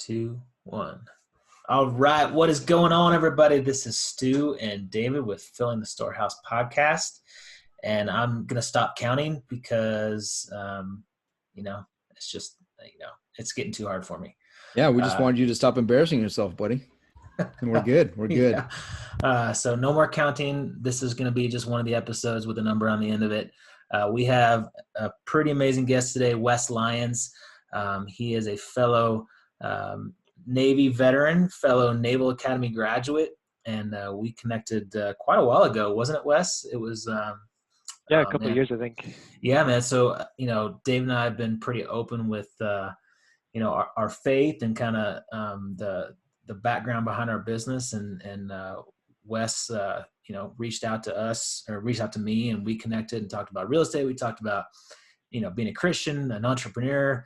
2, 1. All right. What is going on, everybody? This is Stu and David with Filling the Storehouse podcast. And I'm going to stop counting because, it's just, it's getting too hard for me. Yeah, we just wanted you to stop embarrassing yourself, buddy. And we're good. We're good. Yeah. So no more counting. This is going to be just one of the episodes with a number on the end of it. We have a pretty amazing guest today, Wes Lyons. He is a fellow Navy veteran, fellow Naval Academy graduate, and we connected quite a while ago, wasn't it, Wes? It was a couple of years, I think. Yeah, man. So Dave and I have been pretty open with our faith and kind of the background behind our business, and Wes reached out to me, and we connected and talked about real estate. We talked about being a Christian, an entrepreneur.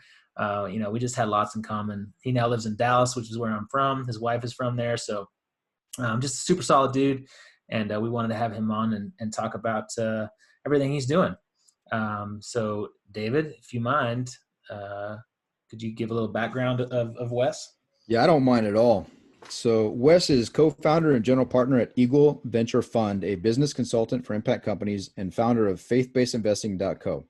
We just had lots in common. He now lives in Dallas, which is where I'm from. His wife is from there. So just a super solid dude. And we wanted to have him on and talk about everything he's doing. So David, if you mind, could you give a little background of Wes? Yeah, I don't mind at all. So Wes is co-founder and general partner at Eagle Venture Fund, a business consultant for impact companies, and founder of faithbasedinvesting.co.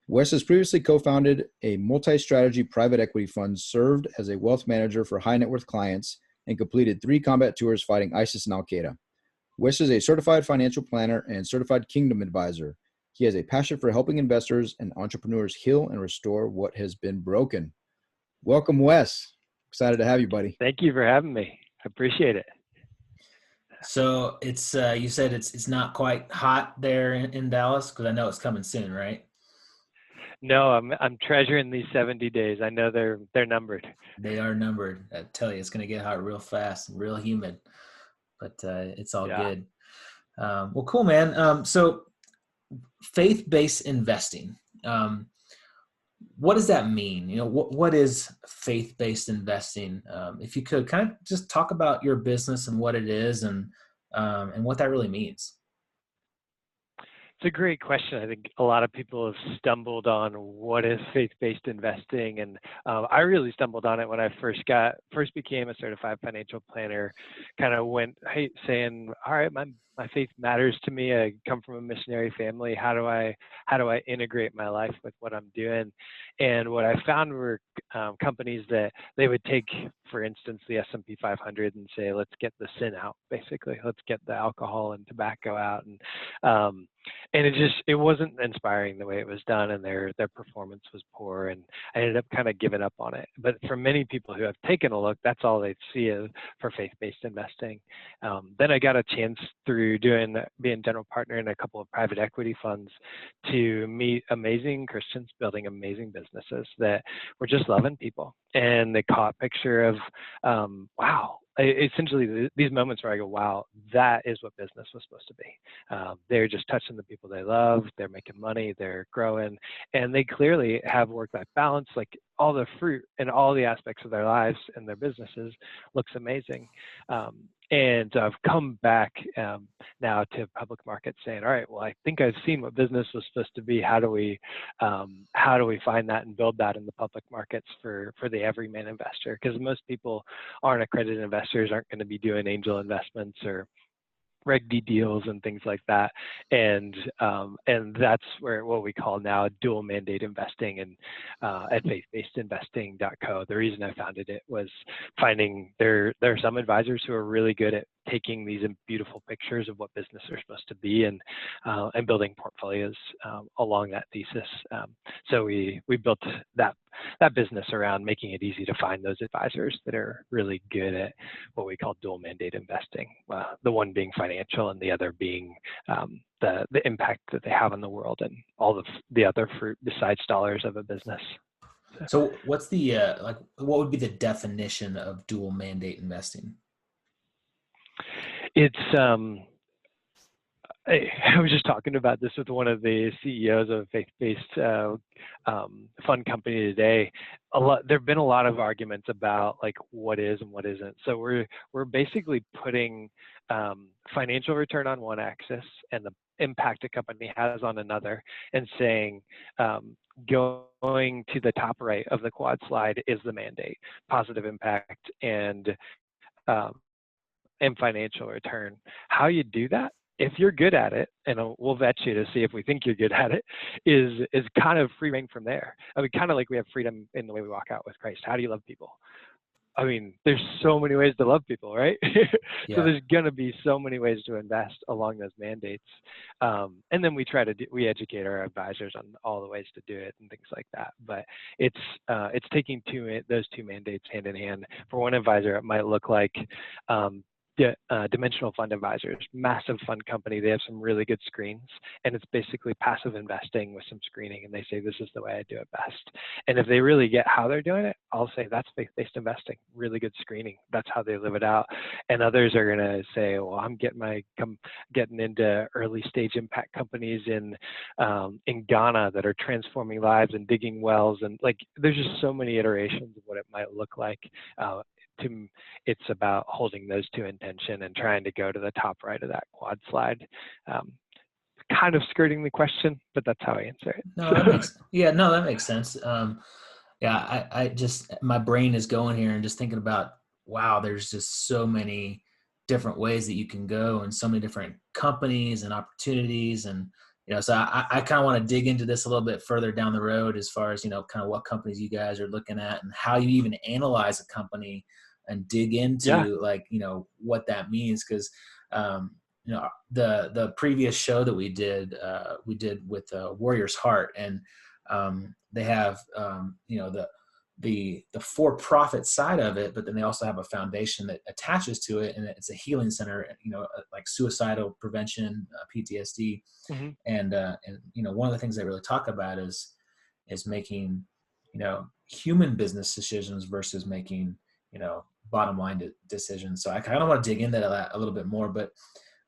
Wes has previously co-founded a multi-strategy private equity fund, served as a wealth manager for high net worth clients, and completed 3 combat tours fighting ISIS and Al-Qaeda. Wes is a certified financial planner and certified kingdom advisor. He has a passion for helping investors and entrepreneurs heal and restore what has been broken. Welcome, Wes. Excited to have you, buddy. Thank you for having me. I appreciate it. So it's you said it's not quite hot there in Dallas, because I know it's coming soon, right? No, I'm treasuring these 70 days. I know they're numbered. They are numbered. I tell you, it's going to get hot real fast and real humid, but it's all good. Well, cool, man. So faith-based investing. What does that mean? What is faith-based investing? If you could kind of just talk about your business and what it is and what that really means. It's a great question. I think a lot of people have stumbled on what is faith-based investing, and I really stumbled on it when I first became a certified financial planner. Kind of went saying, "All right, my faith matters to me. I come from a missionary family. How do I integrate my life with what I'm doing?" And what I found were companies that they would take, for instance, the S&P 500 and say, "Let's get the sin out. Basically, let's get the alcohol and tobacco out." And it wasn't inspiring the way it was done, and their performance was poor, and I ended up kind of giving up on it. But for many people who have taken a look, that's all they see for faith-based investing. Then I got a chance through being general partner in a couple of private equity funds to meet amazing Christians building amazing businesses that were just loving people, and they caught a picture of wow. Essentially, these moments where I go, wow, that is what business was supposed to be. They're just touching the people they love. They're making money. They're growing. And they clearly have work-life balance. Like, all the fruit and all the aspects of their lives and their businesses looks amazing. And I've come back now to public markets saying, all right, well, I think I've seen what business was supposed to be. How do we find that and build that in the public markets for the everyman investor? Because most people aren't accredited investors, aren't going to be doing angel investments or Reg D deals and things like that, and that's where what we call now dual mandate investing, and at faithbasedinvesting.co. The reason I founded it was finding there are some advisors who are really good at taking these beautiful pictures of what business are supposed to be and building portfolios along that thesis. So we built that business around making it easy to find those advisors that are really good at what we call dual mandate investing. The one being financial and the other being the impact that they have on the world and all the other fruit besides dollars of a business. So what's the what would be the definition of dual mandate investing? It's I was just talking about this with one of the CEOs of a faith-based fund company today. There have been a lot of arguments about like what is and what isn't. So we're basically putting financial return on one axis and impact a company has on another, and saying, going to the top right of the quad slide is the mandate: positive impact um, and financial return. How you do that, if you're good at it, and we'll vet you to see if we think you're good at it, is kind of free reign from there. I mean, kind of like we have freedom in the way we walk out with Christ. How do you love people? I mean, there's so many ways to love people, right? So Yeah. there's going to be so many ways to invest along those mandates. And then we educate our advisors on all the ways to do it and things like that. But it's taking those two mandates hand in hand. For one advisor, it might look like Dimensional Fund Advisors, massive fund company. They have some really good screens, and it's basically passive investing with some screening, and they say this is the way I do it best. And if they really get how they're doing it, I'll say that's faith-based investing, really good screening. That's how they live it out. And others are going to say, well, I'm getting into early stage impact companies in Ghana that are transforming lives and digging wells, and like there's just so many iterations of what it might look like. It's about holding those two in tension and trying to go to the top right of that quad slide. Kind of skirting the question, but that's how I answer it. No, that makes sense. Yeah, I just, my brain is going here and just thinking about, wow, there's just so many different ways that you can go, and so many different companies and opportunities. And, so I kind of want to dig into this a little bit further down the road, as far as, kind of what companies you guys are looking at and how you even analyze a company and dig into what that means. Cause, the previous show that we did with Warrior's Heart, and they have, the for-profit side of it, but then they also have a foundation that attaches to it, and it's a healing center, like suicidal prevention, PTSD. Mm-hmm. And one of the things they really talk about is making, human business decisions versus making, bottom line decisions. So I kind of want to dig into that a little bit more, but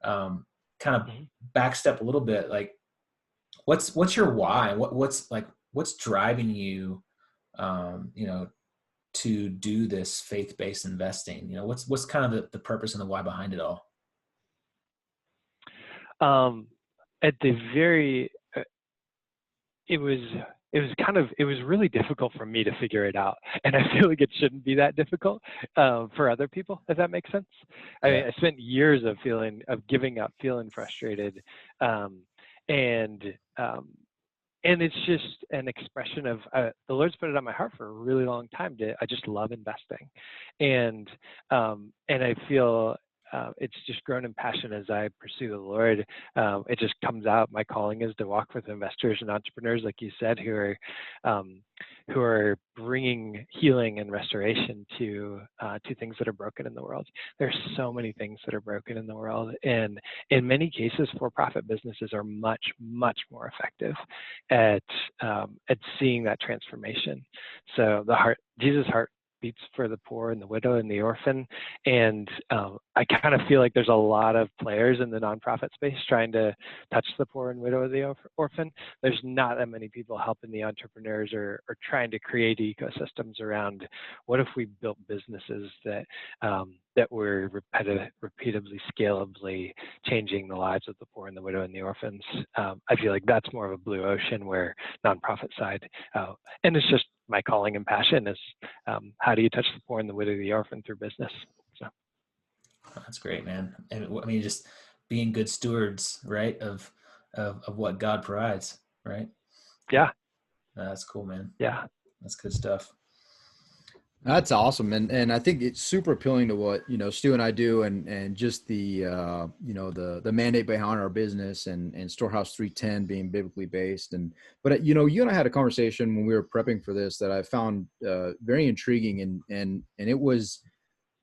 kind of backstep a little bit. Like, what's your why? What's driving you, to do this faith-based investing? What's kind of the purpose and the why behind it all? At the very, it was really difficult for me to figure it out, and I feel like it shouldn't be that difficult for other people, if that makes sense. I mean, I spent years of giving up, feeling frustrated, and it's just an expression of the Lord's put it on my heart for a really long time. I just love investing, and I feel it's just grown in passion as I pursue the Lord. It just comes out. My calling is to walk with investors and entrepreneurs, like you said, who are bringing healing and restoration to things that are broken in the world. There's so many things that are broken in the world, and in many cases, for-profit businesses are much, much more effective at seeing that transformation. So Jesus' heart beats for the poor and the widow and the orphan. And I kind of feel like there's a lot of players in the nonprofit space trying to touch the poor and widow and the orphan. There's not that many people helping the entrepreneurs or trying to create ecosystems around what if we built businesses that were repeatably, scalably changing the lives of the poor and the widow and the orphans. I feel like that's more of a blue ocean, where nonprofit side, and it's just my calling and passion is how do you touch the poor and the widow and the orphan through business? So that's great, man. And I mean, just being good stewards, right, of what God provides, right? Yeah. That's cool, man. Yeah. That's good stuff. That's awesome. And I think it's super appealing to what, Stu and I do, and just the, the mandate behind our business, and Storehouse 310 being biblically based. But you and I had a conversation when we were prepping for this that I found very intriguing. And it was,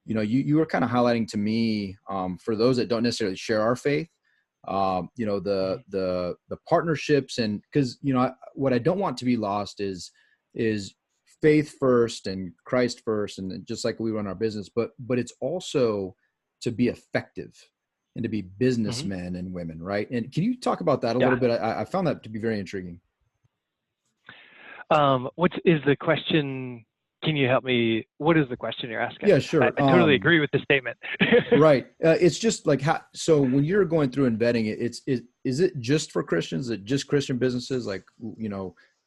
you were kind of highlighting to me, for those that don't necessarily share our faith, the partnerships, and because, what I don't want to be lost is faith first and Christ first, and just like we run our business, but it's also to be effective and to be businessmen and women, right? And can you talk about that a little bit? I found that to be very intriguing. What is the question? can you help me? What is the question you're asking? Yeah, sure. I totally agree with the statement. Right. It's just like how, so when you're going through and vetting it, is it just for Christians? Is it just Christian businesses? Like,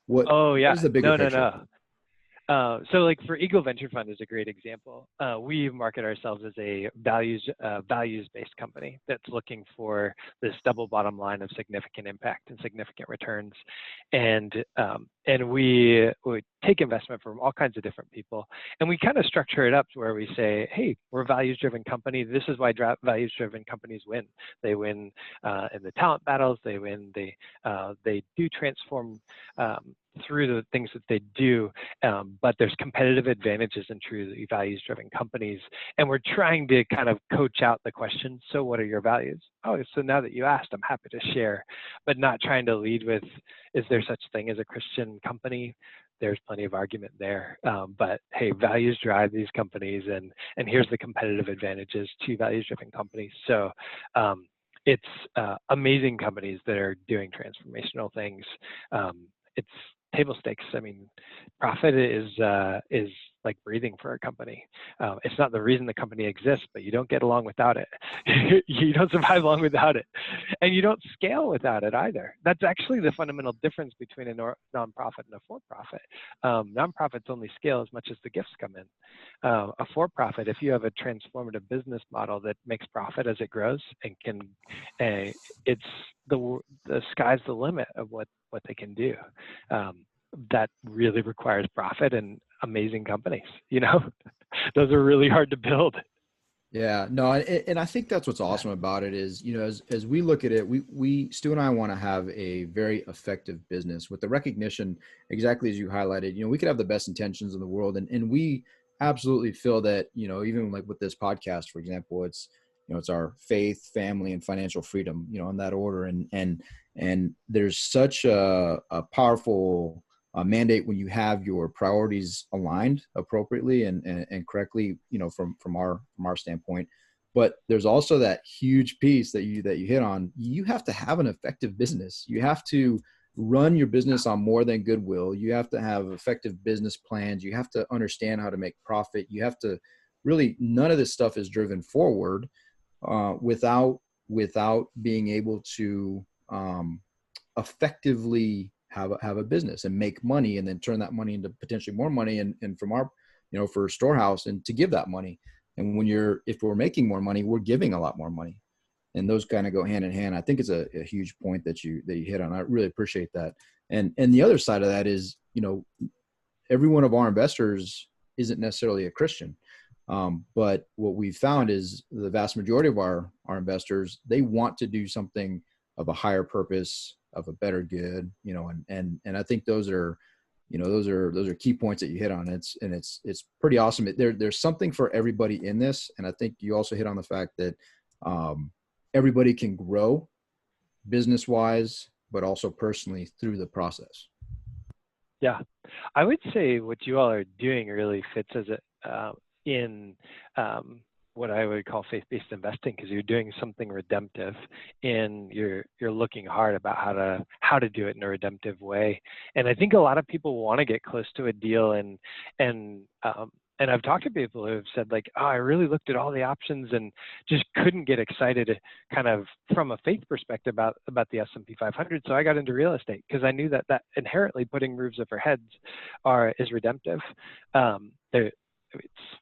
what Oh yeah, is the bigger no, no, picture? no. So like for Eagle Venture Fund is a great example. We market ourselves as a values-based company that's looking for this double bottom line of significant impact and significant returns. And we take investment from all kinds of different people. And we kind of structure it up to where we say, hey, we're a values-driven company. This is why values-driven companies win. They win in the talent battles. They win. They do transform through the things that they do, but there's competitive advantages in truly values-driven companies. And we're trying to kind of coach out the question, so what are your values? Oh, so now that you asked, I'm happy to share, but not trying to lead with, is there such thing as a Christian company? There's plenty of argument there. But hey, values drive these companies, and here's the competitive advantages to values-driven companies. So it's amazing companies that are doing transformational things. It's table stakes. I mean, profit is like breathing for a company. It's not the reason the company exists, but you don't get along without it. You don't survive long without it, and you don't scale without it either. That's actually the fundamental difference between a nonprofit and a for-profit. Nonprofits only scale as much as the gifts come in. A for-profit, if you have a transformative business model that makes profit as it grows and can, it's the sky's the limit of what they can do. That really requires profit and amazing companies. Those are really hard to build. Yeah, no, and I think that's what's awesome about it is, as we look at it, Stu and I want to have a very effective business with the recognition, exactly as you highlighted. We could have the best intentions in the world, and we absolutely feel that, even like with this podcast, for example, it's our faith, family, and financial freedom, in that order, and there's such a powerful mandate when you have your priorities aligned appropriately and correctly, from our standpoint. But there's also that huge piece that you hit on. You have to have an effective business. You have to run your business on more than goodwill. You have to have effective business plans. You have to understand how to make profit. You have to really, none of this stuff is driven forward without being able to effectively have a business and make money, and then turn that money into potentially more money, and from our, for Storehouse, and to give that money. And if we're making more money, we're giving a lot more money, and those kind of go hand in hand. I think it's a huge point that you hit on. I really appreciate that. And the other side of that is, every one of our investors isn't necessarily a Christian. But what we've found is the vast majority of our investors, they want to do something of a higher purpose, of a better good, and I think those are key points that you hit on. It's pretty awesome. There's something for everybody in this. And I think you also hit on the fact that everybody can grow business wise, but also personally through the process. Yeah, I would say what you all are doing really fits as in what I would call faith-based investing, because you're doing something redemptive, and you're looking hard about how to do it in a redemptive way. And I think a lot of people want to get close to a deal, and I've talked to people who have said, like, oh, I really looked at all the options and just couldn't get excited kind of from a faith perspective about the S&P 500. So I got into real estate because I knew that inherently putting roofs over heads is redemptive.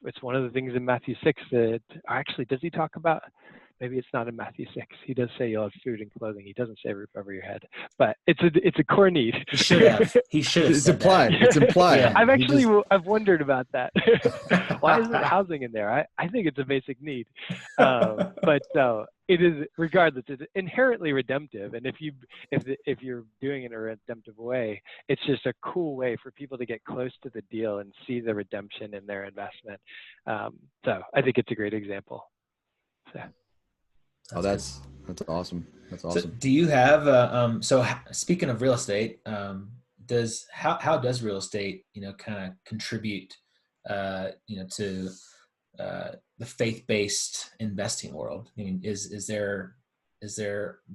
It's one of the things in Matthew 6 that actually, does he talk about? Maybe it's not in Matthew 6. He does say you'll have food and clothing. He doesn't say roof over your head, but it's a core need. He should have. It's implied. It's implied. Yeah. I've wondered about that. Why isn't housing in there? I think it's a basic need, but it is, regardless, it's inherently redemptive. And if you're doing it in a redemptive way, it's just a cool way for people to get close to the deal and see the redemption in their investment. So I think it's a great example. So. That's awesome. That's awesome. So do you have so speaking of real estate, how does real estate kind of contribute to the faith-based investing world? I mean, is there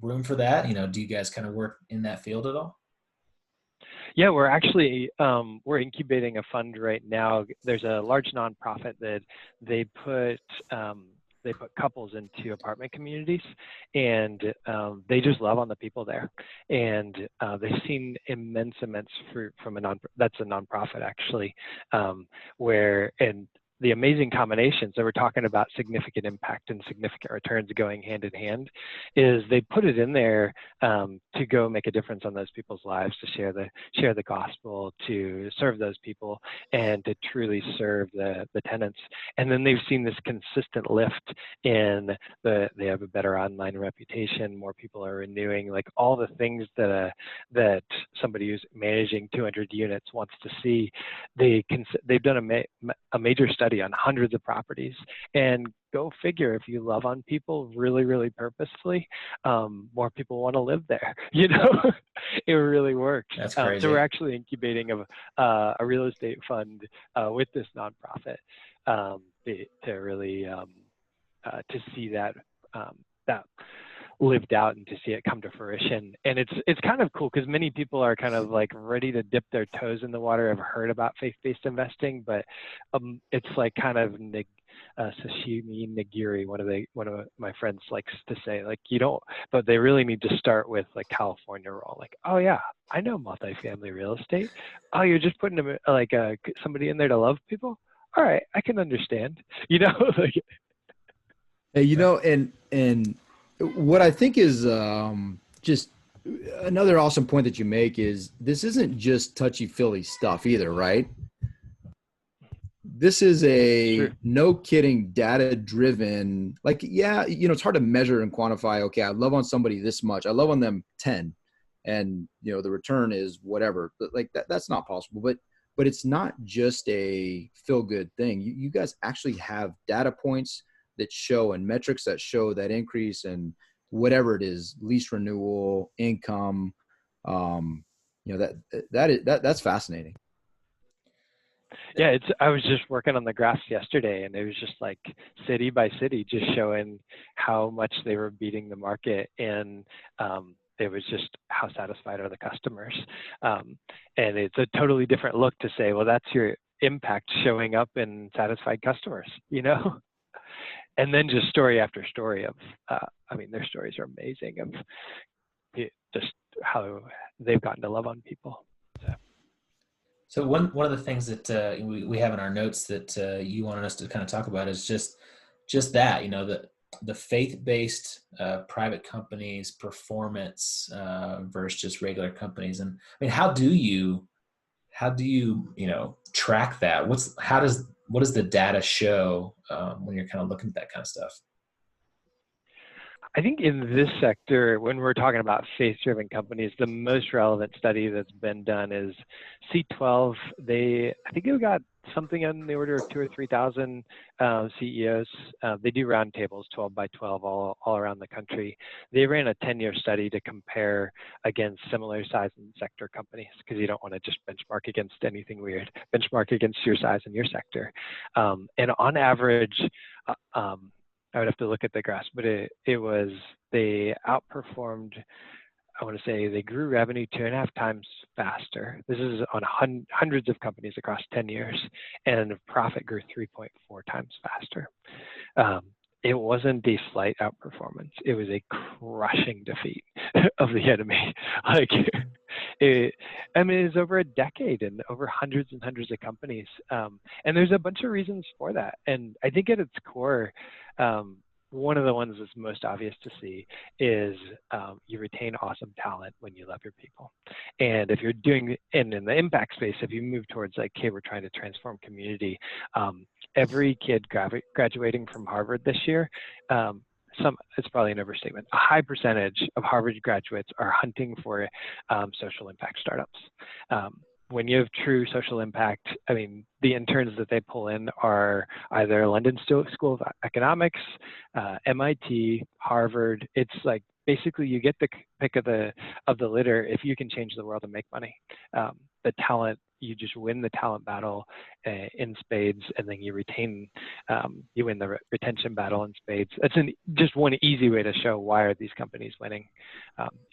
room for that? Do you guys kind of work in that field at all? Yeah, we're actually we're incubating a fund right now. There's a large nonprofit that they put couples into apartment communities, and they just love on the people there. And they've seen immense fruit from that's a nonprofit actually, where and the amazing combinations that we're talking about, significant impact and significant returns going hand in hand, is they put it in there to go make a difference on those people's lives, to share the gospel, to serve those people, and to truly serve the tenants. And then they've seen this consistent lift in they have a better online reputation, more people are renewing, like all the things that somebody who's managing 200 units wants to see. They've done a major study on hundreds of properties, and go figure, if you love on people really, really purposefully, more people want to live there. It really works. That's crazy. So we're actually incubating a real estate fund with this nonprofit to really to see that lived out and to see it come to fruition. And it's kind of cool because many people are kind of like ready to dip their toes in the water, have heard about faith-based investing, but it's like kind of sashimi nigiri. One of my friends likes to say, like, you don't, but they really need to start with like California roll. Like, oh yeah, I know multifamily real estate. Oh, you're just putting them like somebody in there to love people. All right, I can understand. Like, hey, and what I think is just another awesome point that you make is this isn't just touchy-feely stuff either, right? This is Sure. no kidding, data-driven, like, yeah, it's hard to measure and quantify, okay, I love on somebody this much. I love on them 10, and, the return is whatever. But like that's not possible. But it's not just a feel-good thing. You guys actually have data points that show and metrics that show that increase and whatever it is, lease renewal, income, that's fascinating. Yeah, I was just working on the graphs yesterday, and it was just like city by city, just showing how much they were beating the market, and it was just how satisfied are the customers. And it's a totally different look to say, well, that's your impact showing up in satisfied customers, And then just story after story of, their stories are amazing of just how they've gotten to love on people. So one of the things that we have in our notes that you wanted us to kind of talk about is just that, the faith-based private companies performance versus just regular companies. And I mean, how do you track that? What does the data show when you're kind of looking at that kind of stuff? I think in this sector, when we're talking about faith-driven companies, the most relevant study that's been done is C12. I think they've got something on the order of 2,000 or 3,000 CEOs. They do roundtables, 12 by 12, all around the country. They ran a 10-year study to compare against similar size and sector companies, because you don't want to just benchmark against anything weird. Benchmark against your size and your sector. And on average, I would have to look at the graphs, but they outperformed. I want to say they grew revenue 2.5 times faster. This is on hundreds of companies across 10 years, and profit grew 3.4 times faster. It wasn't a slight outperformance. It was a crushing defeat of the enemy. It's over a decade and over hundreds and hundreds of companies. And there's a bunch of reasons for that. And I think at its core, one of the ones that's most obvious to see is you retain awesome talent when you love your people. And if you're in the impact space, if you move towards like, hey, we're trying to transform community, every kid graduating from Harvard this year, it's probably an overstatement, a high percentage of Harvard graduates are hunting for social impact startups. When you have true social impact, the interns that they pull in are either London School of Economics, MIT, Harvard. It's like basically you get the pick of the litter if you can change the world and make money. The talent, you just win the talent battle in spades, and then you win the retention battle in spades. That's just one easy way to show why are these companies winning.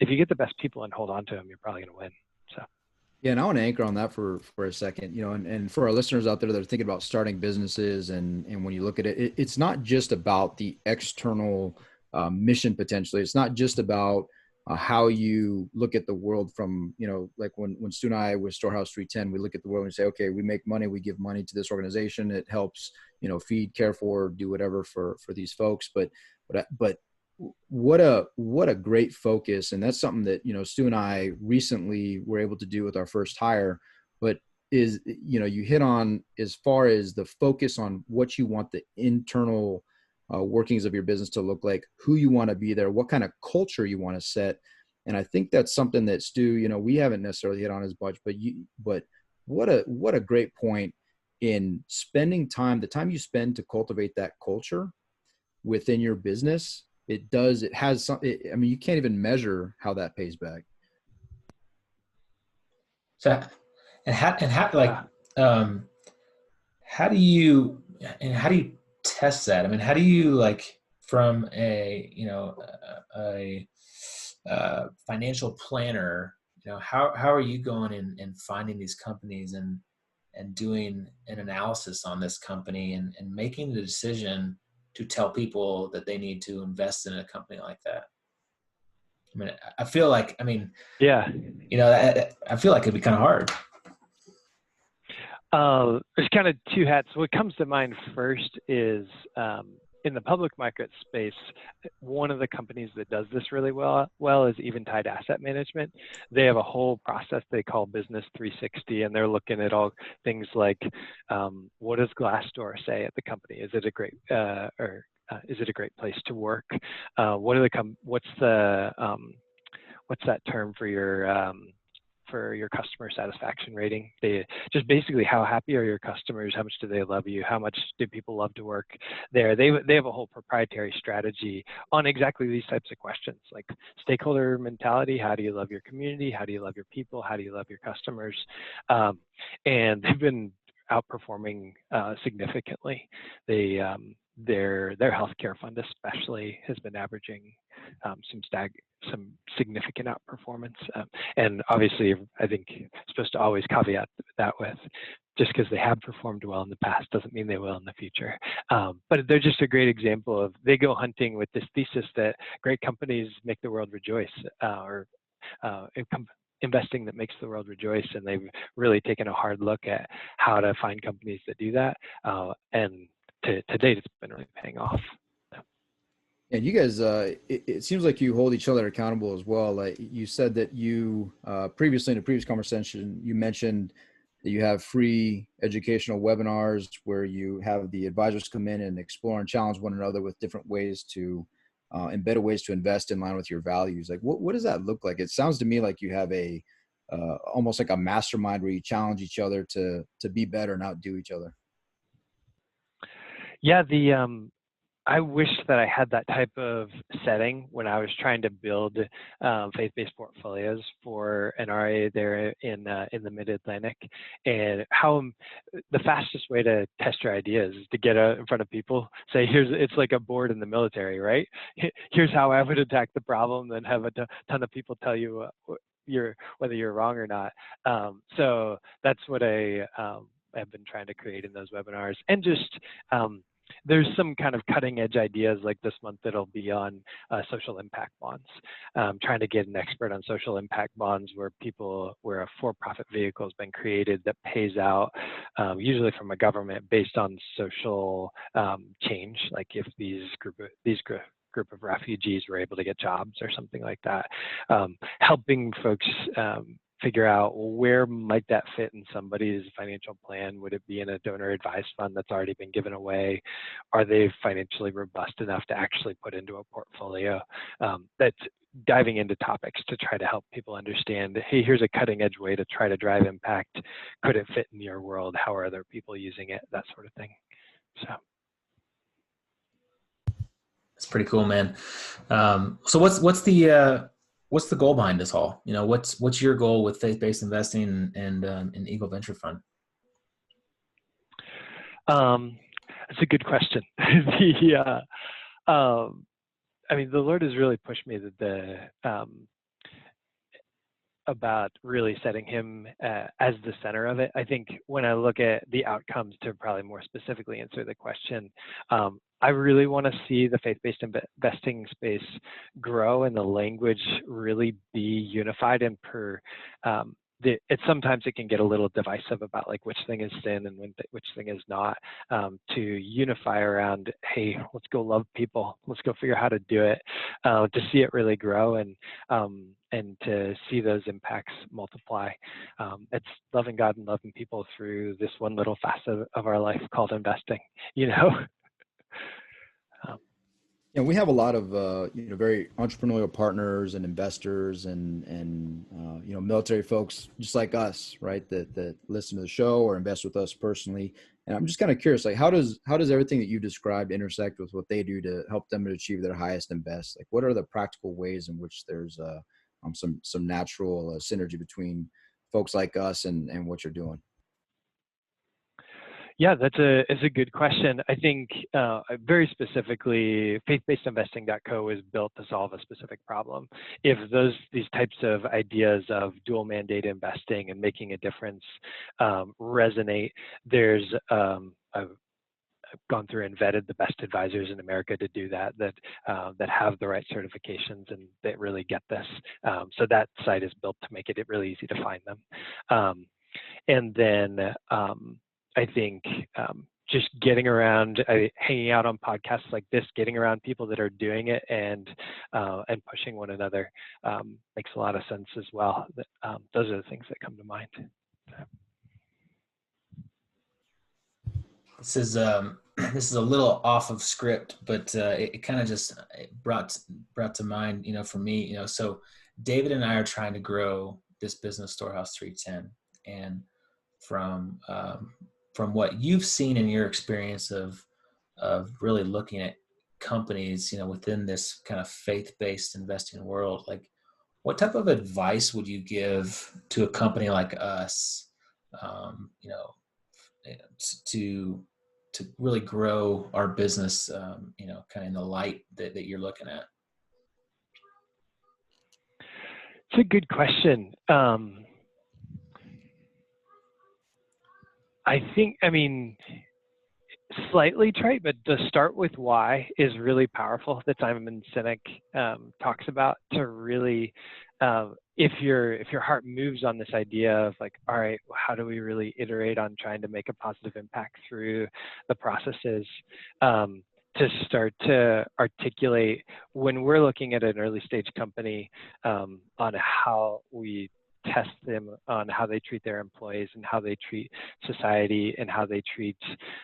If you get the best people and hold on to them, you're probably going to win. So. Yeah, and I want to anchor on that for a second, and for our listeners out there that are thinking about starting businesses, and when you look at it, it's not just about the external mission potentially. It's not just about how you look at the world from, like when Stu and I with Storehouse 310, we look at the world and say, okay, we make money, we give money to this organization, it helps, feed, care for, do whatever for these folks, but what a great focus. And that's something that, Stu and I recently were able to do with our first hire, but is, you hit on as far as the focus on what you want the internal workings of your business to look like, who you want to be there, what kind of culture you want to set. And I think that's something that Stu, we haven't necessarily hit on as much, but what a great point in spending time, the time you spend to cultivate that culture within your business. It has some, I mean, you can't even measure how that pays back. So, and how like, Yeah. um, how do you test that? I mean, how do you, like, from a financial planner, how are you going and finding these companies and doing an analysis on this company and making the decision to tell people that they need to invest in a company like that? I mean, I feel like, Yeah. I feel like it'd be kind of hard. There's kind of two hats. What comes to mind first is in the public market space, one of the companies that does this really well is Eventide Asset Management. They have a whole process they call Business 360, and they're looking at all things like what does Glassdoor say at the company? Is it a great is it a great place to work? What's that term for your customer satisfaction rating? They just basically, how happy are your customers? How much do they love you? How much do people love to work there? They have a whole proprietary strategy on exactly these types of questions, like stakeholder mentality. How do you love your community? How do you love your people? How do you love your customers? And they've been outperforming significantly. Their healthcare fund especially has been averaging some significant outperformance. And obviously, I think supposed to always caveat that with, just because they have performed well in the past doesn't mean they will in the future. But they're just a great example of, they go hunting with this thesis that great companies make the world rejoice, or investing that makes the world rejoice. And they've really taken a hard look at how to find companies that do that. And to date, it's been really paying off. And you guys, it seems like you hold each other accountable as well. Like you said that you previously in a previous conversation, you mentioned that you have free educational webinars where you have the advisors come in and explore and challenge one another with different ways to and better ways to invest in line with your values. Like what does that look like? It sounds to me like you have a almost like a mastermind where you challenge each other to be better and outdo each other. Yeah, I wish that I had that type of setting when I was trying to build faith-based portfolios for an RIA there in the Mid-Atlantic. And how the fastest way to test your ideas is to get out in front of people, say, it's like a board in the military, right? Here's how I would attack the problem, then have a ton of people tell you whether you're wrong or not. So that's what I have been trying to create in those webinars. And just there's some kind of cutting edge ideas like this month that'll be on social impact bonds. Trying to get an expert on social impact bonds where a for-profit vehicle has been created that pays out usually from a government based on social change, like if these group of refugees were able to get jobs or something like that. Helping folks figure out, well, where might that fit in somebody's financial plan? Would it be in a donor advised fund that's already been given away? Are they financially robust enough to actually put into a portfolio? That's diving into topics to try to help people understand, hey, here's a cutting edge way to try to drive impact. Could it fit in your world? How are other people using it? That sort of thing. So. That's pretty cool, man. So what's the goal behind this all? What's your goal with faith-based investing and Eagle Venture Fund? That's a good question. I mean, the Lord has really pushed me that about really setting him as the center of it. I think when I look at the outcomes, to probably more specifically answer the question, I really want to see the faith-based investing space grow and the language really be unified and sometimes it can get a little divisive about like which thing is sin and which thing is not, to unify around, hey, let's go love people, let's go figure out how to do it, to see it really grow and to see those impacts multiply. It's loving God and loving people through this one little facet of our life called investing, you know? Yeah, we have a lot of very entrepreneurial partners and investors and military folks just like us, right? That listen to the show or invest with us personally. And I'm just kind of curious, like how does everything that you described intersect with what they do to help them to achieve their highest and best? Like, what are the practical ways in which there's some natural synergy between folks like us and what you're doing? Yeah, it's a good question. I think very specifically, faith-based-investing.co was built to solve a specific problem. If these types of ideas of dual mandate investing and making a difference resonate, I've gone through and vetted the best advisors in America to do that have the right certifications and that really get this. So that site is built to make it really easy to find them. And then I think just getting around, hanging out on podcasts like this, getting around people that are doing it and pushing one another makes a lot of sense as well. Those are the things that come to mind. This is this is a little off of script, but it kind of just brought to mind, for me, so David and I are trying to grow this business, Storehouse 310, and from what you've seen in your experience of really looking at companies, within this kind of faith-based investing world, like what type of advice would you give to a company like us, to really grow our business, kind of in the light that you're looking at? It's a good question. Slightly trite, but to start with why is really powerful, that Simon Sinek talks about, to really, if your heart moves on this idea of like, all right, how do we really iterate on trying to make a positive impact through the processes, to start to articulate when we're looking at an early stage company on how we test them on how they treat their employees and how they treat society and how they treat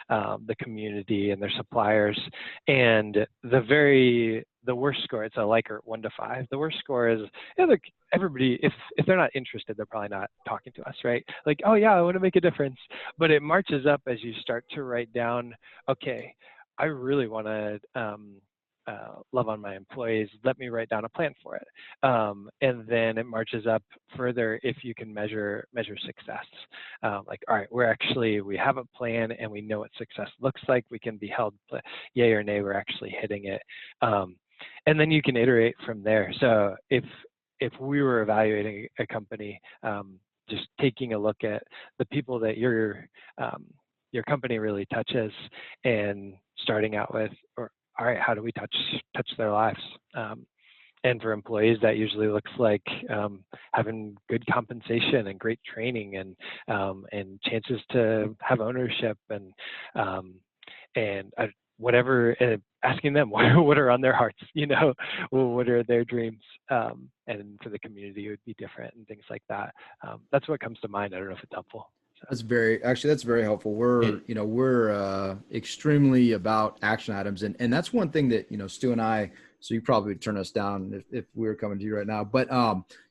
the community and their suppliers. And the worst score, it's a Likert 1 to 5. The worst score is, look, everybody, if they're not interested, they're probably not talking to us, right? Like, oh yeah, I want to make a difference. But it marches up as you start to write down, okay, I really want to love on my employees, let me write down a plan for it. And then it marches up further if you can measure success. Like, all right, we have a plan and we know what success looks like. We can be held yay or nay, we're actually hitting it. And then you can iterate from there. So if we were evaluating a company, just taking a look at the people that your company really touches and starting out with, all right, how do we touch their lives? And for employees, that usually looks like having good compensation and great training and chances to have ownership and whatever. Asking them what are on their hearts, what are their dreams, and for the community it would be different and things like that. That's what comes to mind. I don't know if it's helpful. That's very helpful. We're extremely about action items. And that's one thing that, Stu and I, so you probably would turn us down if we were coming to you right now, but,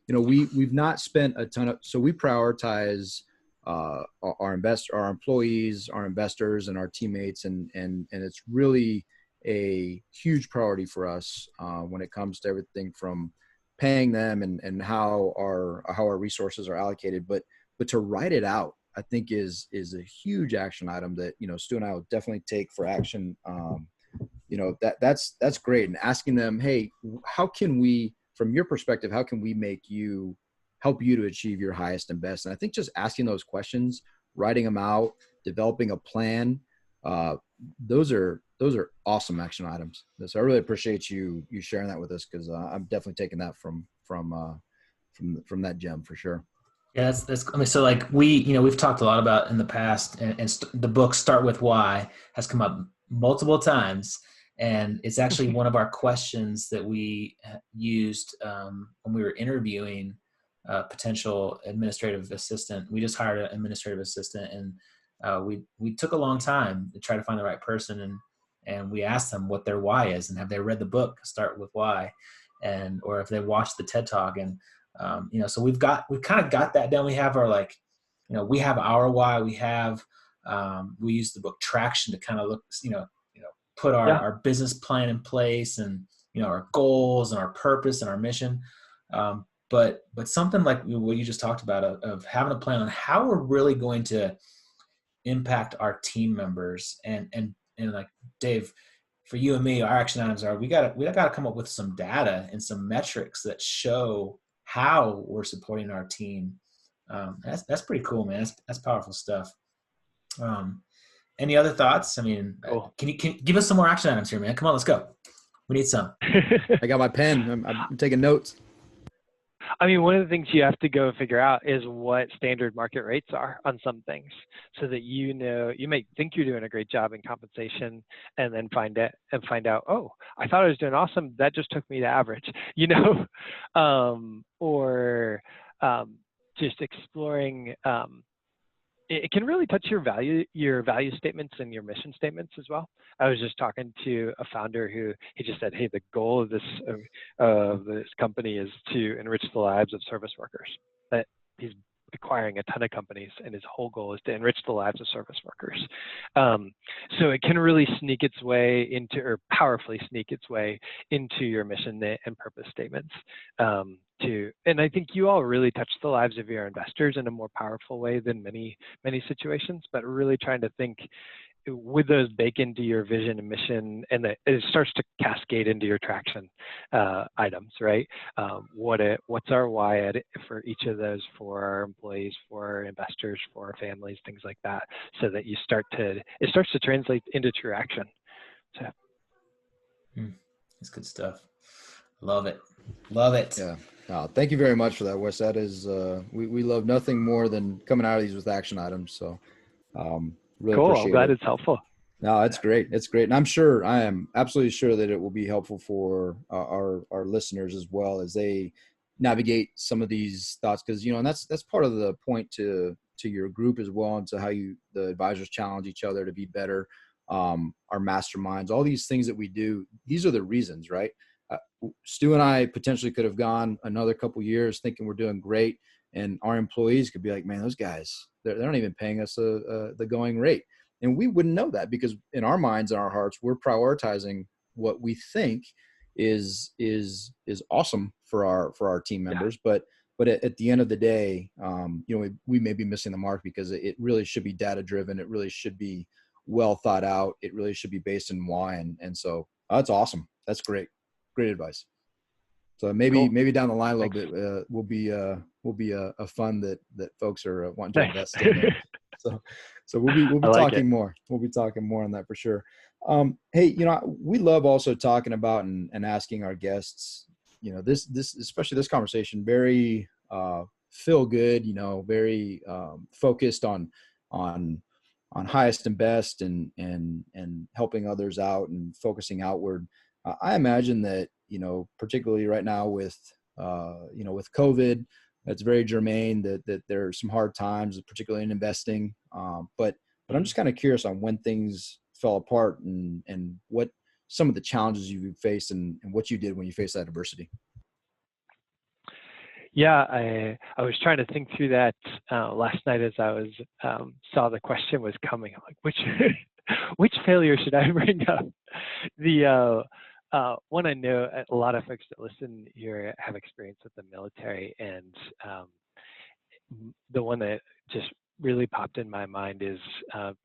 we've not spent a ton of, so we prioritize, our employees, our investors and our teammates. And it's really a huge priority for us, when it comes to everything from paying them and how our resources are allocated, but to write it out, I think is a huge action item that, Stu and I will definitely take for action. That's great. And asking them, hey, how can we, from your perspective, how can we make you help you to achieve your highest and best. And I think just asking those questions, writing them out, developing a plan, those are awesome action items. So I really appreciate you sharing that with us, because I'm definitely taking that from that gem for sure. Yeah, I mean, so like we've talked a lot about in the past, and the book Start With Why has come up multiple times, and it's actually one of our questions that we used when we were interviewing a potential administrative assistant. We just hired an administrative assistant, and we took a long time to try to find the right person, and we asked them what their why is, and have they read the book Start With Why, or if they watched the TED Talk. And so we've kind of got that down. We have our we have our why. We use the book Traction to kind of look, put our business plan in place, and our goals and our purpose and our mission. But something like what you just talked about of having a plan on how we're really going to impact our team members, and like Dave, for you and me, our action items are we got to come up with some data and some metrics that show how we're supporting our team. That's pretty cool, man. That's powerful stuff. Any other thoughts? I mean, Cool. Can you give us some more action items here, man? Come on, let's go. We need some. I got my pen. I'm taking notes. I mean, one of the things you have to go figure out is what standard market rates are on some things, so that you may think you're doing a great job in compensation, and then find out, oh, I thought I was doing awesome. That just took me to average, or just exploring. It can really touch your value statements and your mission statements as well. I was just talking to a founder who he just said, hey, the goal of this company is to enrich the lives of service workers. That he's acquiring a ton of companies, and his whole goal is to enrich the lives of service workers. So it can really sneak its way into, or powerfully sneak its way into, your mission and purpose statements. And I think you all really touch the lives of your investors in a more powerful way than many situations, but really trying to think with those bake into your vision and mission, and that it starts to cascade into your traction items, right? What's our why for each of those, for our employees, for our investors, for our families, things like that, so that it starts to translate into true action. So That's good stuff. Love it. Yeah. Thank you very much for that, Wes. That is, we love nothing more than coming out of these with action items. So really cool. appreciate I'm glad it. it's helpful. No, it's great. It's great. And I am absolutely sure that it will be helpful for our listeners as well, as they navigate some of these thoughts. Cause and that's part of the point to your group as well. And to how the advisors challenge each other to be better. Our masterminds, all these things that we do, these are the reasons, right? Stu and I potentially could have gone another couple years thinking we're doing great, and our employees could be like, man, those guys, they're not even paying us the going rate. And we wouldn't know that, because in our minds and our hearts, we're prioritizing what we think is awesome for our team members. Yeah. But at the end of the day, we may be missing the mark, because it really should be data driven. It really should be well thought out. It really should be based in why. And so that's awesome. That's great. Great advice. So maybe down the line a little bit will be a fund that folks are wanting to invest in. So we'll be talking more. We'll be talking more on that for sure. Hey, we love also talking about and asking our guests, this especially this conversation, very feel good, very focused on highest and best, and helping others out and focusing outward. I imagine that, particularly right now with COVID, that's very germane, that there are some hard times, particularly in investing. But I'm just kind of curious on when things fell apart, and what some of the challenges you faced, and what you did when you faced that adversity. Yeah, I was trying to think through that last night as I was saw the question was coming. I'm like, which failure should I bring up? The one, I know a lot of folks that listen here have experience with the military, and the one that just really popped in my mind is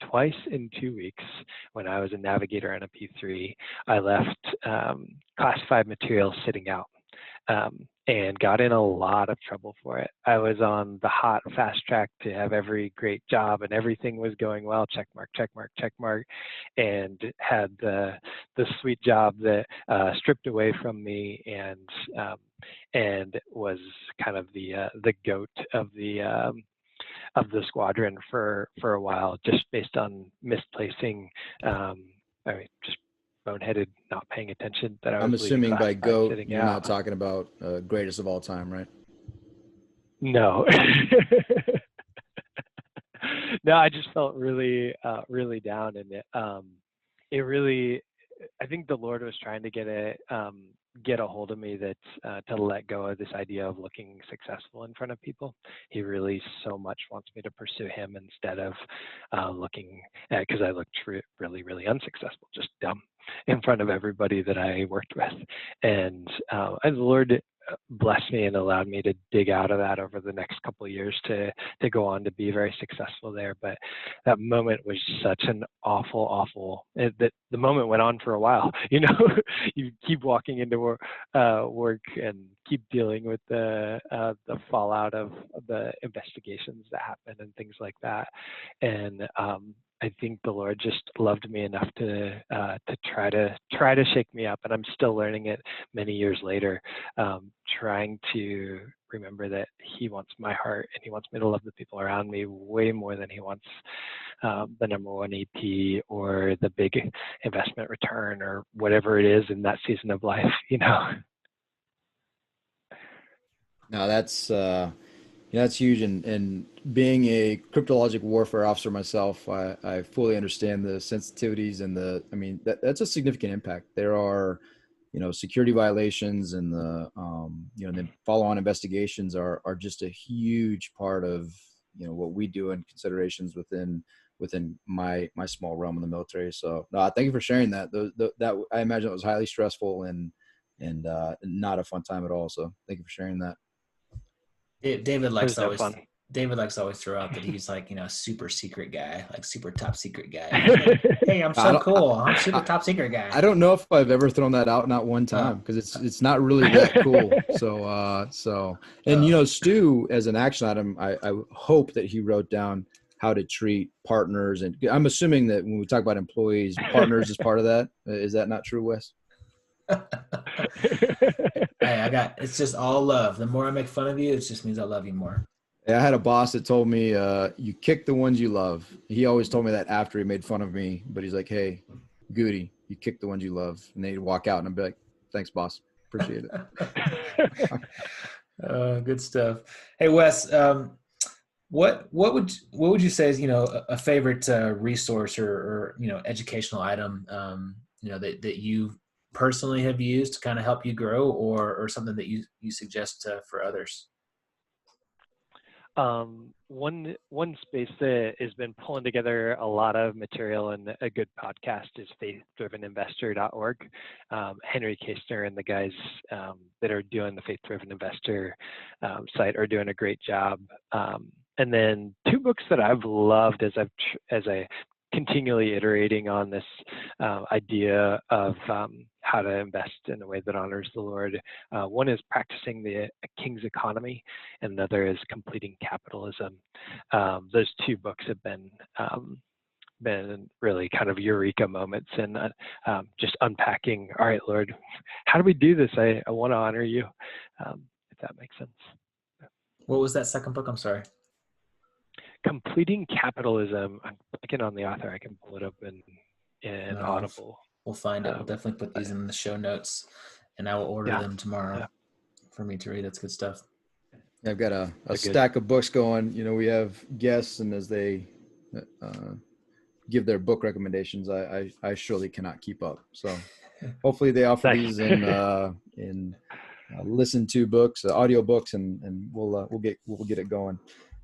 twice in 2 weeks, when I was a navigator on a P3, I left classified material sitting out. and got in a lot of trouble for it. I was on the hot fast track to have every great job and everything was going well, check mark, check mark, check mark, and had the sweet job that stripped away from me and was kind of the goat of the squadron for a while, just based on misplacing, just boneheaded, not paying attention that I was I'm leading assuming by classified, GOAT, sitting you're out. not talking about greatest of all time, right? No. No, I just felt really, really down, and it really, I think the Lord was trying to get a hold of me that to let go of this idea of looking successful in front of people. He really so much wants me to pursue Him instead of looking at, because I looked really, really unsuccessful, just dumb in front of everybody that I worked with. And the Lord blessed me and allowed me to dig out of that over the next couple of years to go on to be very successful there. But that moment was such an awful, that the moment went on for a while. You keep walking into work and keep dealing with the fallout of the investigations that happen and things like that. And I think the Lord just loved me enough to try to shake me up, and I'm still learning it many years later. Trying to remember that He wants my heart, and He wants me to love the people around me way more than He wants the number one EP or the big investment return or whatever it is in that season of life. No, that's huge. And being a cryptologic warfare officer myself, I fully understand the sensitivities and that's a significant impact. There are, security violations and the follow-on investigations are just a huge part of, what we do and considerations within my small realm in the military. So no, thank you for sharing that. That I imagine it was highly stressful and not a fun time at all. So thank you for sharing that. David likes no always fun. David likes to always throw out that he's like, super secret guy, like super top secret guy. Hey, I'm so cool. I'm super top secret guy. I don't know if I've ever thrown that out, not one time, because it's not really that cool. And Stu, as an action item, I hope that he wrote down how to treat partners, and I'm assuming that when we talk about employees, partners is part of that. Is that not true, Wes? Hey, it's just all love. The more I make fun of you, it just means I love you more. Yeah, I had a boss that told me, you kick the ones you love. He always told me that after he made fun of me, but he's like, hey, Goody, you kick the ones you love. And then he'd walk out and I'd be like, thanks, boss. Appreciate it. Good stuff. Hey, Wes, what would you say is, a favorite resource or educational item, that you personally have used to kind of help you grow, or something that you suggest for others? One space that has been pulling together a lot of material and a good podcast is faithdriveninvestor.org. Henry Kastner and the guys that are doing the Faith Driven Investor site are doing a great job. And then two books that I've loved as I continually iterating on this idea of how to invest in a way that honors the Lord. One is Practicing the King's Economy, and another is Completing Capitalism. Those two books have been really kind of eureka moments in just unpacking, all right, Lord, how do we do this? I want to honor you, if that makes sense. What was that second book? I'm sorry. Completing Capitalism. I'm clicking on the author. I can pull it up in Audible. We'll find it. We'll definitely put these in the show notes, and I will order them tomorrow for me to read. That's good stuff. I've got a stack of books going. We have guests, and as they give their book recommendations, I surely cannot keep up. So hopefully they offer these in listen to books, audio books, and we'll get it going.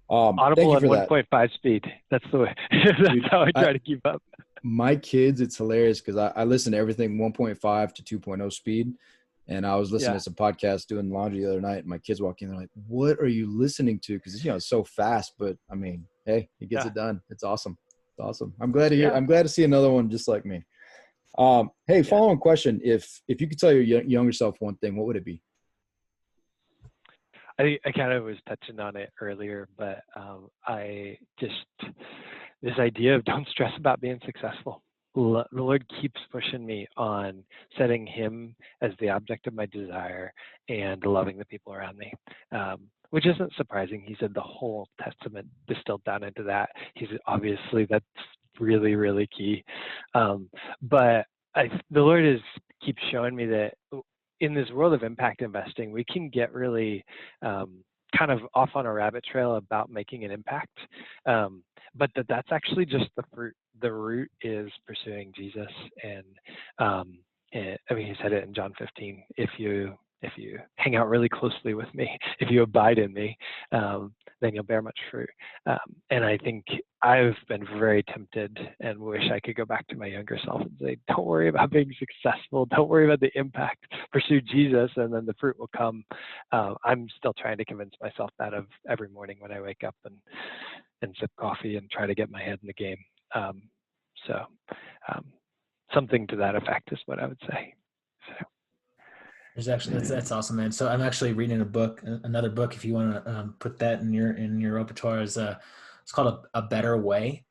Audible at 1.5 speed. That's the way. That's how I try to keep up. My kids, it's hilarious because I listen to everything 1.5 to 2.0 speed. And I was listening to some podcast doing laundry the other night, and my kids walk in, they're like, what are you listening to? Because it's so fast, but I mean, hey, it gets it done. It's awesome. It's awesome. I'm glad to hear. I'm glad to see another one just like me. Hey, follow-on question. If you could tell your younger self one thing, what would it be? I kind of was touching on it earlier, but this idea of don't stress about being successful. The Lord keeps pushing me on setting Him as the object of my desire and loving the people around me, which isn't surprising. He said the whole Testament distilled down into that. Obviously that's really, really key. But the Lord keeps showing me that in this world of impact investing, we can get really kind of off on a rabbit trail about making an impact, but that's actually just the fruit. The root is pursuing Jesus, and I mean, he said it in John 15. If you hang out really closely with me, if you abide in me, then you'll bear much fruit. And I think I've been very tempted and wish I could go back to my younger self and say, don't worry about being successful. Don't worry about the impact. Pursue Jesus, and then the fruit will come. I'm still trying to convince myself that of every morning when I wake up and sip coffee and try to get my head in the game. So something to that effect is what I would say. So. There's actually that's awesome, man. So I'm actually reading another book. If you want to put that in your repertoire, it's called A Better Way.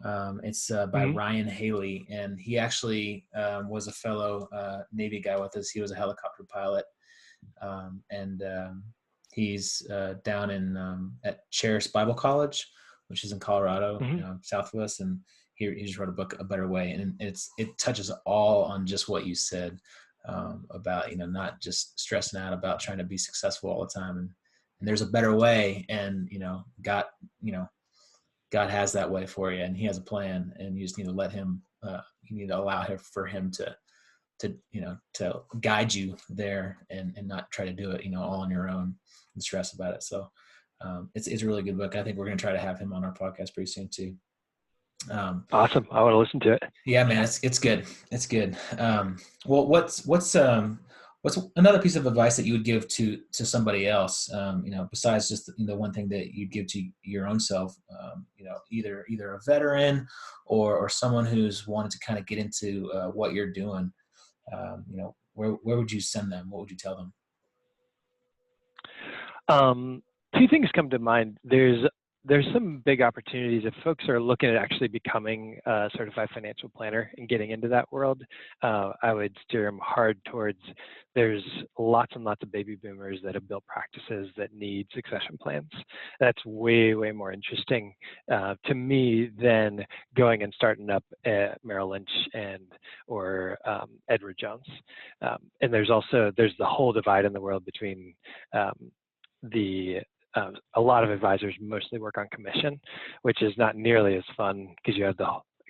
It's by Ryan Haley, and he actually was a fellow Navy guy with us. He was a helicopter pilot, and he's down in at Charis Bible College, which is in Colorado, south of us. And he just wrote a book, A Better Way, and it touches all on just what you said. About not just stressing out about trying to be successful all the time, and there's a better way, and God has that way for you, and He has a plan, and you just need to let Him. You need to allow for Him to guide you there, and not try to do it all on your own and stress about it. So it's a really good book. I think we're going to try to have him on our podcast pretty soon too. Awesome. I want to listen to it. Yeah, man, it's good. It's good. Well, what's another piece of advice that you would give to somebody else? Besides just the one thing that you'd give to your own self. Either a veteran or someone who's wanted to kind of get into what you're doing. Where would you send them? What would you tell them? Two things come to mind. There's some big opportunities if folks are looking at actually becoming a certified financial planner and getting into that world. I would steer them hard towards, there's lots and lots of baby boomers that have built practices that need succession plans. That's way, way more interesting to me than going and starting up at Merrill Lynch or Edward Jones. And there's the whole divide in the world between a lot of advisors mostly work on commission, which is not nearly as fun because you have the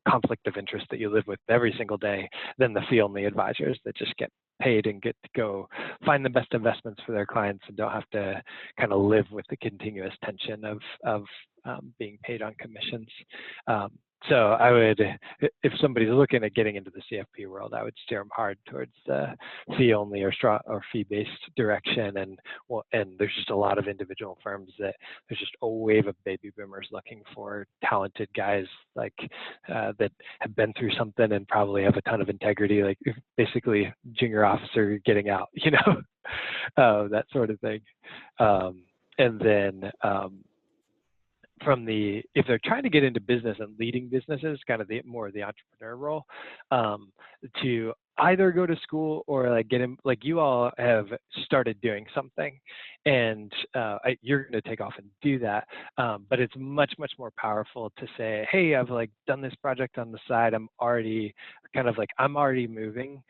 conflict of interest that you live with every single day than the fee-only advisors that just get paid and get to go find the best investments for their clients and don't have to kind of live with the continuous tension of being paid on commissions. So I would, if somebody's looking at getting into the CFP world, I would steer them hard towards the fee-only or fee-based direction. And there's just a lot of individual firms that there's just a wave of baby boomers looking for talented guys like that have been through something and probably have a ton of integrity, like basically junior officer getting out, that sort of thing. And then if they're trying to get into business and leading businesses, kind of more of the entrepreneur role, to either go to school or get in, like you all have started doing something, and you're going to take off and do that. But it's much, much more powerful to say, hey, I've done this project on the side. I'm already moving.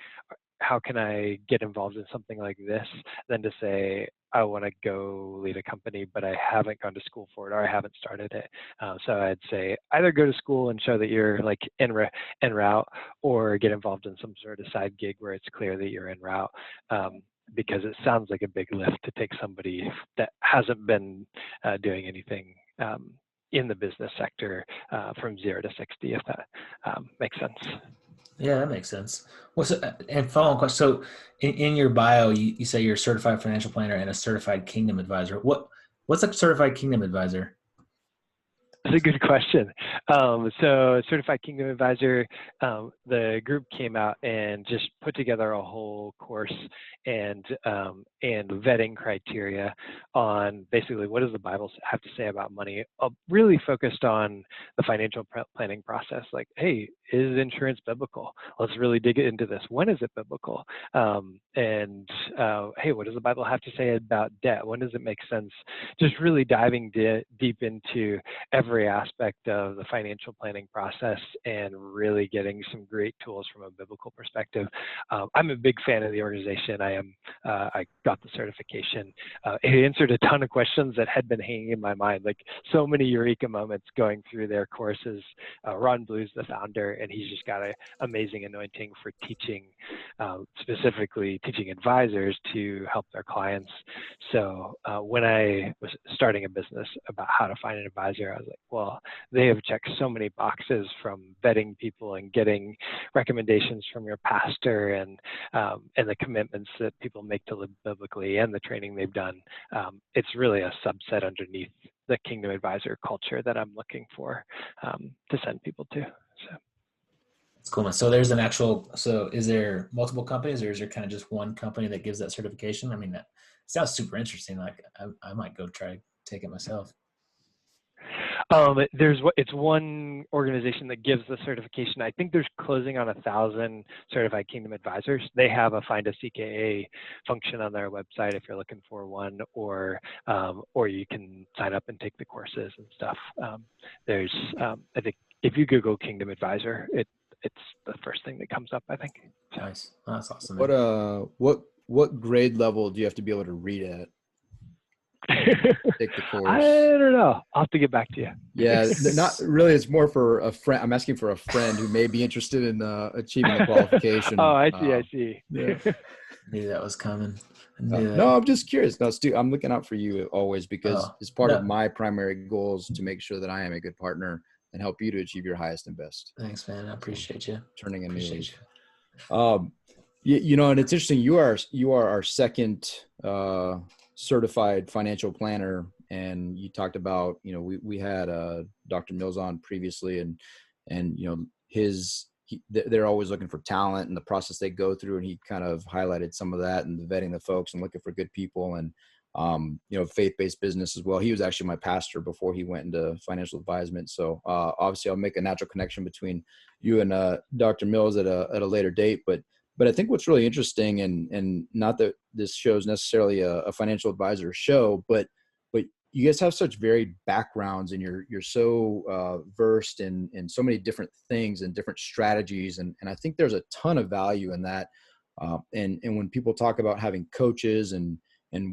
How can I get involved in something like this, than to say, I want to go lead a company, but I haven't gone to school for it or I haven't started it. So I'd say either go to school and show that you're en route, or get involved in some sort of side gig where it's clear that you're en route. Because it sounds like a big lift to take somebody that hasn't been doing anything in the business sector from 0 to 60, if that makes sense. Yeah, that makes sense. And follow-on question. So in your bio, you say you're a certified financial planner and a certified kingdom advisor. What's a certified kingdom advisor? That's a good question. So Certified Kingdom Advisor, the group came out and just put together a whole course and vetting criteria on basically what does the Bible have to say about money, really focused on the financial planning process. Like, hey, is insurance biblical? Let's really dig into this. When is it biblical? Hey, what does the Bible have to say about debt? When does it make sense? Just really diving deep into every aspect of the financial planning process and really getting some great tools from a biblical perspective. I'm a big fan of the organization. I got the certification. It answered a ton of questions that had been hanging in my mind, like so many eureka moments going through their courses. Ron Blue's the founder, and he's just got an amazing anointing for teaching, specifically teaching advisors to help their clients. So when I was starting a business about how to find an advisor, I was like, well, they have checked so many boxes, from vetting people and getting recommendations from your pastor and the commitments that people make to live biblically and the training they've done. It's really a subset underneath the Kingdom Advisor culture that I'm looking for to send people to. So. That's cool, man. So there's so is there multiple companies, or is there kind of just one company that gives that certification? I mean, that sounds super interesting. Like I might go try to take it myself. It's one organization that gives the certification. I think there's closing on 1,000 certified Kingdom Advisors. They have a find a CKA function on their website if you're looking for one, or you can sign up and take the courses and stuff. I think if you Google Kingdom Advisor, it's the first thing that comes up, I think. Nice. Oh, that's awesome. What grade level do you have to be able to read at? Take the course. I don't know. I'll have to get back to you. Yeah, not really. It's more for a friend. I'm asking for a friend who may be interested in achieving the qualification. Oh, I see. Yeah. Knew that was coming. No, I'm just curious. No, Stu, I'm looking out for you always, because it's part No. of my primary goals to make sure that I am a good partner and help you to achieve your highest and best. Thanks, man. I appreciate you. Turning a new leaf. And it's interesting. You are our second certified financial planner, and you talked about, we had Dr. Mills on previously, and they're always looking for talent and the process they go through, and he kind of highlighted some of that and vetting the folks and looking for good people, and faith-based business as well. He was actually my pastor before he went into financial advisement. So obviously I'll make a natural connection between you and Dr. Mills at a later date. But I think what's really interesting, and not that this show is necessarily a financial advisor show, but you guys have such varied backgrounds, and you're so versed in so many different things and different strategies. And I think there's a ton of value in that. And when people talk about having coaches and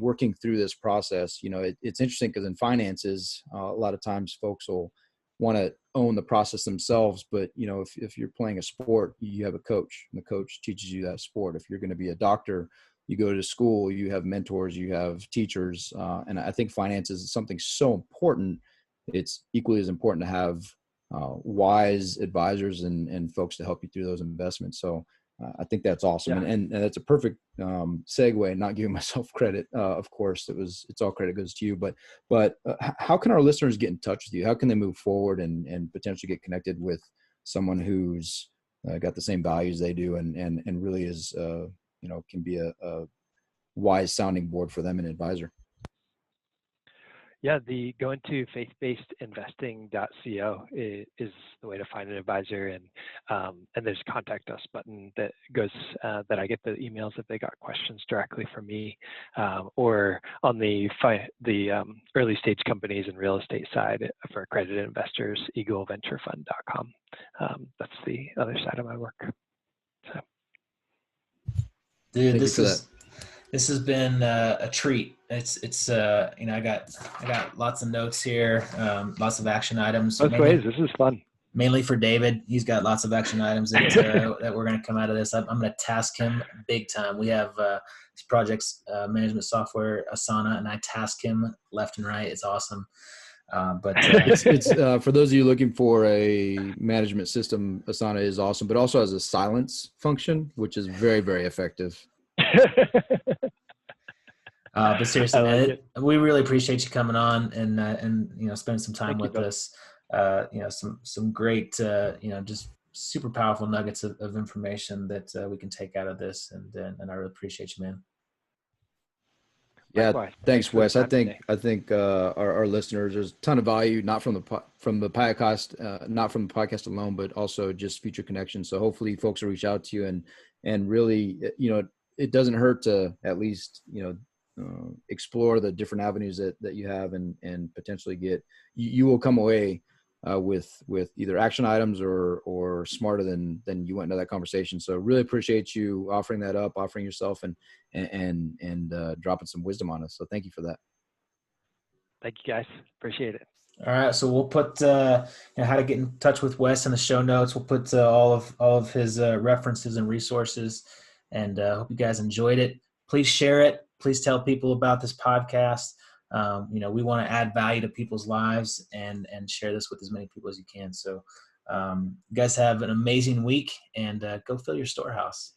working through this process, it's interesting, because in finances, a lot of times folks will want to own the process themselves. But, if you're playing a sport, you have a coach, and the coach teaches you that sport. If you're going to be a doctor, you go to school, you have mentors, you have teachers. And I think finances is something so important. It's equally as important to have wise advisors and folks to help you through those investments. So I think that's awesome. Yeah. And that's a perfect segue, not giving myself credit. Of course, it's all credit goes to you, but how can our listeners get in touch with you? How can they move forward and potentially get connected with someone who's got the same values they do and really is, can be a wise sounding board for them, an advisor? Yeah, go into faithbasedinvesting.co is the way to find an advisor, and there's a contact us button that goes that I get the emails if they got questions directly from me, or on the early stage companies and real estate side for accredited investors, eagleventurefund.com. That's the other side of my work. So. Dude, this has been a treat. It's I got lots of notes here, lots of action items. Both ways, this is fun. Mainly for David, he's got lots of action items that we're going to come out of this. I'm going to task him big time. We have these projects management software, Asana, and I task him left and right. It's awesome. But it's for those of you looking for a management system, Asana is awesome, but also has a silence function, which is very, very effective. But seriously, man, we really appreciate you coming on and spending some time with us. some great, just super powerful nuggets of information that we can take out of this. And I really appreciate you, man. Yeah, Likewise. thanks, For the Wes. I time think today. I think our listeners, there's a ton of value, not from the podcast, not from the podcast alone, but also just future connections. So hopefully, folks will reach out to you and really, it doesn't hurt to at least explore the different avenues that you have and potentially get you will come away with either action items or smarter than you went into that conversation. So really appreciate you offering that up, offering yourself and dropping some wisdom on us. So thank you for that. Thank you, guys. Appreciate it. All right, so we'll put how to get in touch with Wes in the show notes. We'll put all of his references and resources, and hope you guys enjoyed it. Please share it. Please tell people about this podcast. We want to add value to people's lives and share this with as many people as you can. So, you guys have an amazing week, and go fill your storehouse.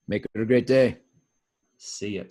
Make it a great day. See ya.